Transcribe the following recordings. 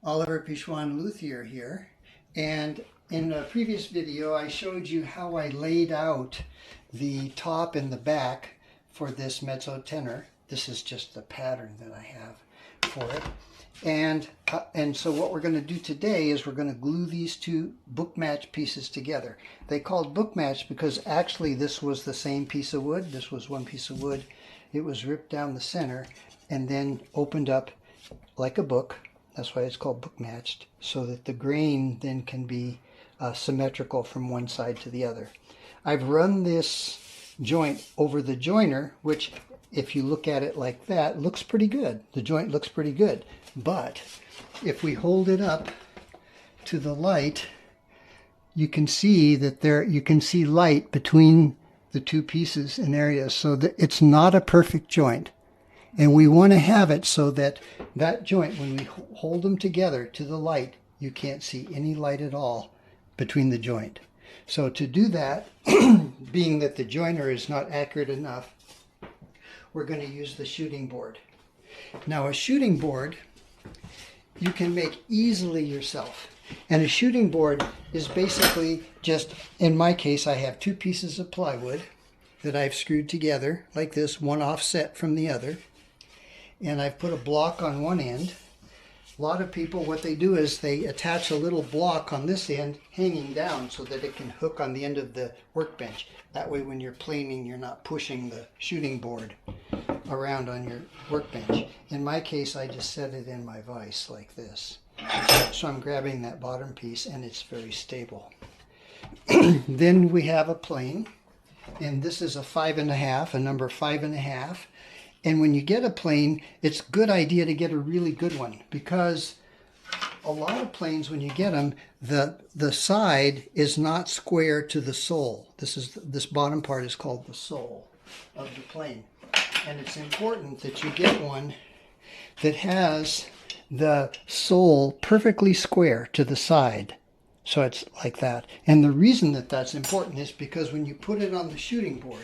Oliver Pichon Luthier here, and in a previous video I showed you how I laid out the top and the back for this mezzo tenor. This is just the pattern that I have for it, and so what we're going to do today is we're going to glue these two book match pieces together. They called book match because actually this was the same piece of wood. This was one piece of wood. It was ripped down the center and then opened up like a book. That's why it's called book matched, so that the grain then can be symmetrical from one side to the other. I've run this joint over the joiner, which if you look at it like that, looks pretty good. The joint looks pretty good. But if we hold it up to the light, you can see that you can see light between the two pieces in areas, so that it's not a perfect joint. And we want to have it so that that joint, when we hold them together to the light, you can't see any light at all between the joint. So to do that, being that the joiner is not accurate enough, we're going to use the shooting board. Now a shooting board you can make easily yourself. And a shooting board is basically just, in my case, I have two pieces of plywood that I've screwed together like this, one offset from the other. And I've put a block on one end. A lot of people, what they do is they attach a little block on this end hanging down so that it can hook on the end of the workbench. That way when you're planing, you're not pushing the shooting board around on your workbench. In my case, I just set it in my vise like this. So I'm grabbing that bottom piece and it's very stable. Then we have a plane, and this is a 5.5, a number 5.5. And when you get a plane, it's a good idea to get a really good one, because a lot of planes, when you get them, the side is not square to the sole. This bottom part is called the sole of the plane. And it's important that you get one that has the sole perfectly square to the side. So it's like that. And the reason that that's important is because when you put it on the shooting board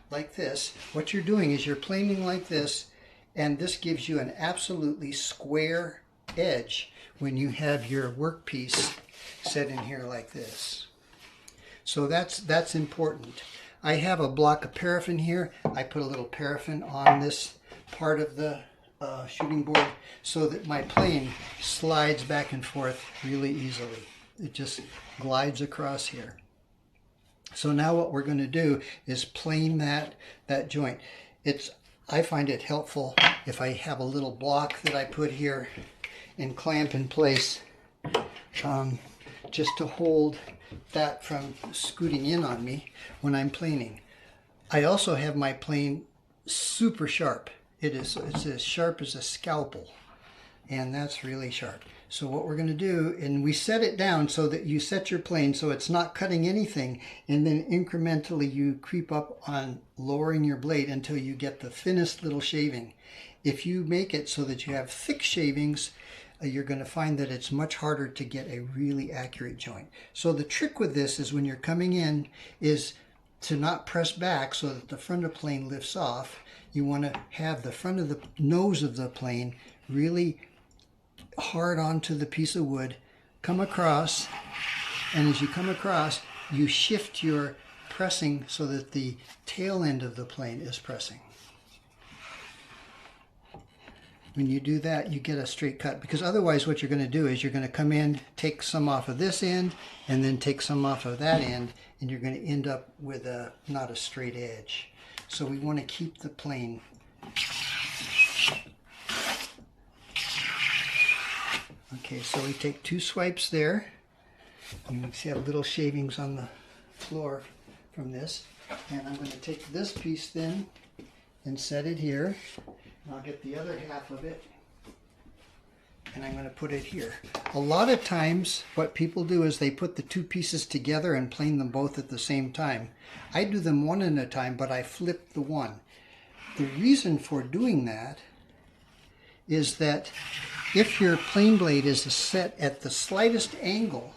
like this, what you're doing is you're planing like this, and this gives you an absolutely square edge when you have your workpiece set in here like this. So that's important. I have a block of paraffin here. I put a little paraffin on this part of the shooting board so that my plane slides back and forth really easily. It just glides across here. So now what we're going to do is plane that joint. I find it helpful if I have a little block that I put here and clamp in place, just to hold that from scooting in on me when I'm planing. I also have my plane super sharp. It's as sharp as a scalpel, and that's really sharp. So what we're going to do, and we set it down so that you set your plane so it's not cutting anything, and then incrementally you creep up on lowering your blade until you get the thinnest little shaving. If you make it so that you have thick shavings, you're going to find that it's much harder to get a really accurate joint. So the trick with this is when you're coming in is to not press back so that the front of the plane lifts off. You want to have the front of the nose of the plane really hard onto the piece of wood, come across, and as you come across, you shift your pressing so that the tail end of the plane is pressing. When you do that, you get a straight cut, because otherwise what you're going to do is you're going to come in, take some off of this end, and then take some off of that end, and you're going to end up with not a straight edge. So we want to keep the plane. Okay, so we take 2 swipes there. You can see I have little shavings on the floor from this. And I'm going to take this piece then and set it here. And I'll get the other half of it, and I'm going to put it here. A lot of times what people do is they put the two pieces together and plane them both at the same time. I do them one at a time, but I flip the one. The reason for doing that is that if your plane blade is set at the slightest angle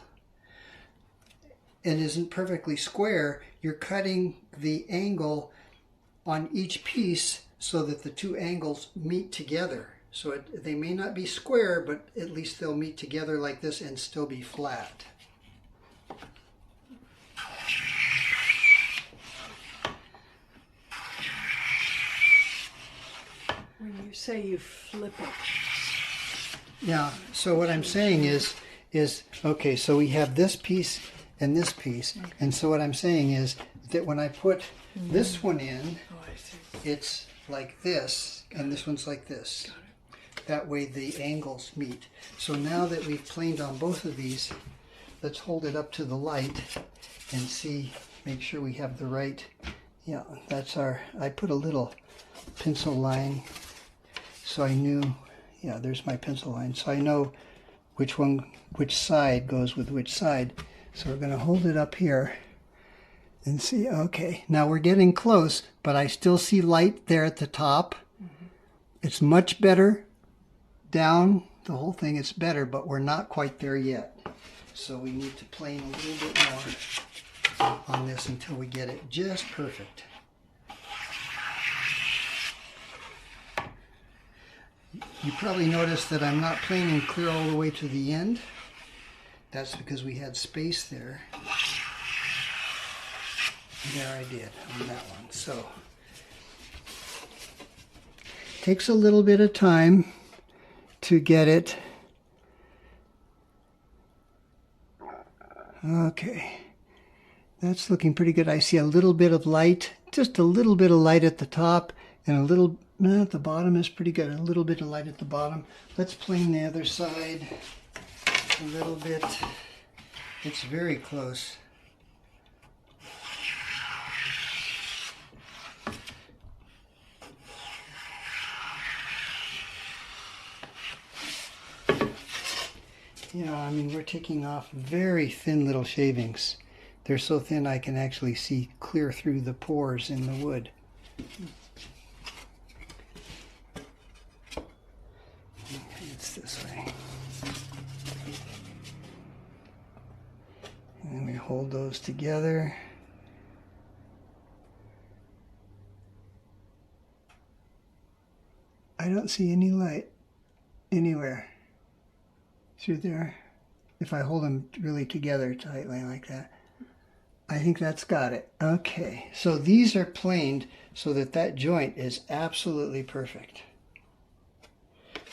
and isn't perfectly square, you're cutting the angle on each piece so that the two angles meet together. So they may not be square, but at least they'll meet together like this and still be flat. When you say you flip it. Yeah, so what I'm saying is okay, so we have this piece and this piece. Okay. And so what I'm saying is that when I put this one in, it's like this, and this one's like this. That way the angles meet. So now that we've planed on both of these, let's hold it up to the light and see, make sure we have the right, yeah, that's our, I put a little pencil line so I knew, yeah, there's my pencil line, so I know which side goes with which side. So we're going to hold it up here and see, okay, now we're getting close, but I still see light there at the top. It's much better down the whole thing, it's better, but we're not quite there yet. So we need to plane a little bit more on this until we get it just perfect. You probably noticed that I'm not planing clear all the way to the end. That's because we had space there. There I did on that one. So takes a little bit of time to get it. Okay, that's looking pretty good. I see a little bit of light, just a little bit of light at the top, and a little at the bottom is pretty good. A little bit of light at the bottom. Let's plane the other side a little bit. It's very close. Yeah, I mean, we're taking off very thin little shavings. They're so thin I can actually see clear through the pores in the wood. Okay, it's this way. And then we hold those together. I don't see any light anywhere through there. If I hold them really together tightly like that, I think that's got it. Okay, so these are planed so that that joint is absolutely perfect.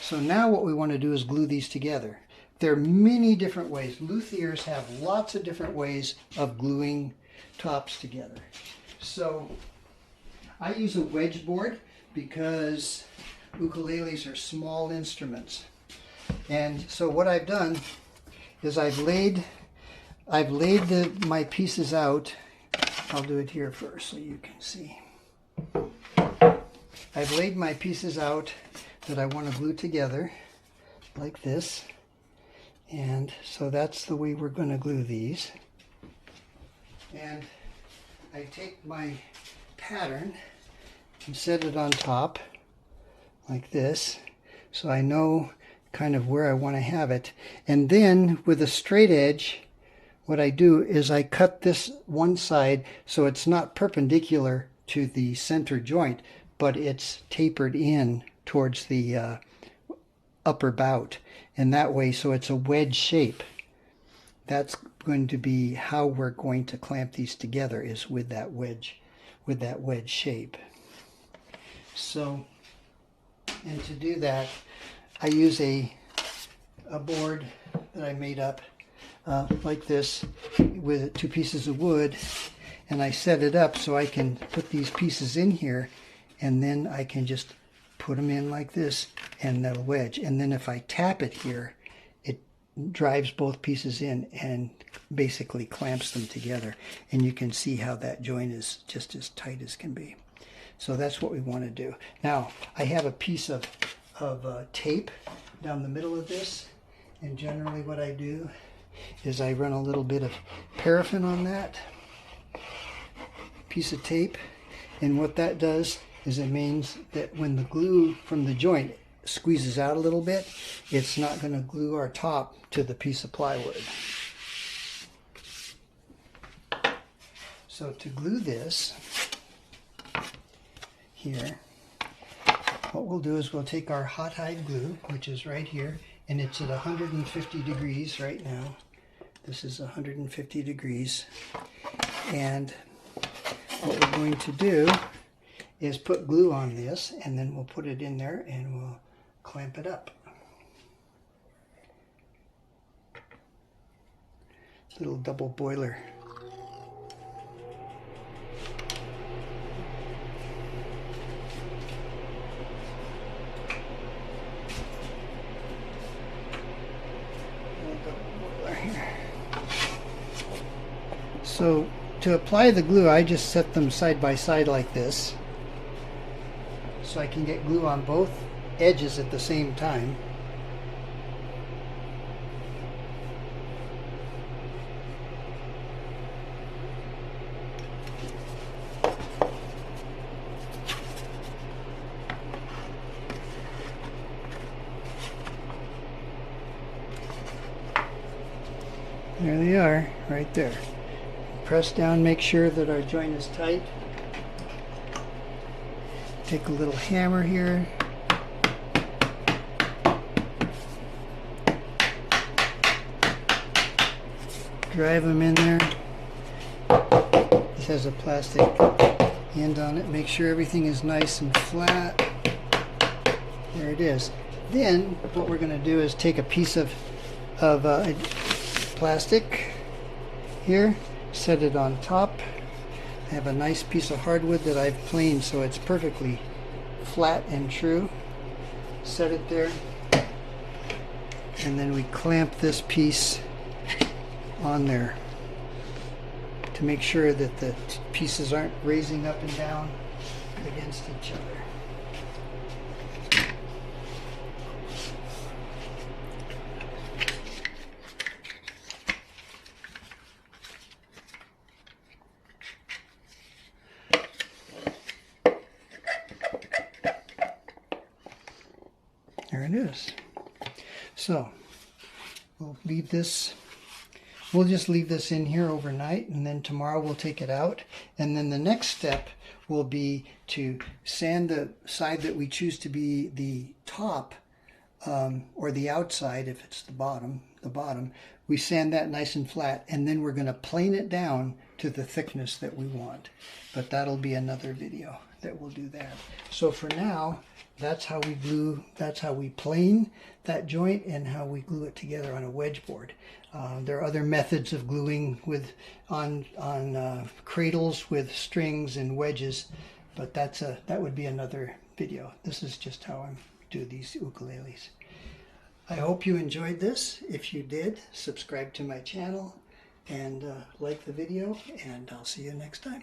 So now what we want to do is glue these together. There are many different ways. Luthiers have lots of different ways of gluing tops together. So I use a wedge board because ukuleles are small instruments. And so what I've done is I've laid my pieces out. I'll do it here first so you can see. I've laid my pieces out that I want to glue together like this. And so that's the way we're going to glue these. And I take my pattern and set it on top like this, so I know kind of where I want to have it. And then with a straight edge, what I do is I cut this one side so it's not perpendicular to the center joint, but it's tapered in towards the upper bout. And that way, so it's a wedge shape. That's going to be how we're going to clamp these together, is with that wedge shape. So, and to do that, I use a board that I made up like this with 2 pieces of wood, and I set it up so I can put these pieces in here, and then I can just put them in like this, and that'll wedge. And then if I tap it here, it drives both pieces in and basically clamps them together. And you can see how that joint is just as tight as can be. So that's what we want to do. Now, I have a piece of tape down the middle of this, and generally what I do is I run a little bit of paraffin on that piece of tape, and what that does is it means that when the glue from the joint squeezes out a little bit, it's not going to glue our top to the piece of plywood. So to glue this here, what we'll do is we'll take our hot hide glue, which is right here, and it's at 150 degrees right now. This is 150 degrees. And what we're going to do is put glue on this, and then we'll put it in there and we'll clamp it up. Little double boiler. So to apply the glue, I just set them side by side like this, so I can get glue on both edges at the same time. There they are, right there. Press down, make sure that our joint is tight. Take a little hammer here. Drive them in there. This has a plastic end on it. Make sure everything is nice and flat. There it is. Then what we're going to do is take a piece of plastic here, set it on top. I have a nice piece of hardwood that I've planed so it's perfectly flat and true. Set it there, and then we clamp this piece on there to make sure that the pieces aren't raising up and down against each other. There it is. So we'll leave this, we'll just leave this in here overnight, and then tomorrow we'll take it out. And then the next step will be to sand the side that we choose to be the top, or the outside if it's the bottom. We sand that nice and flat, and then we're going to plane it down to the thickness that we want. But that'll be another video that will do that. So for now, that's how we glue, that's how we plane that joint and how we glue it together on a wedge board. There are other methods of gluing with on cradles with strings and wedges, but that would be another video. This is just how I do these ukuleles. I hope you enjoyed this. If you did, subscribe to my channel and like the video, and I'll see you next time.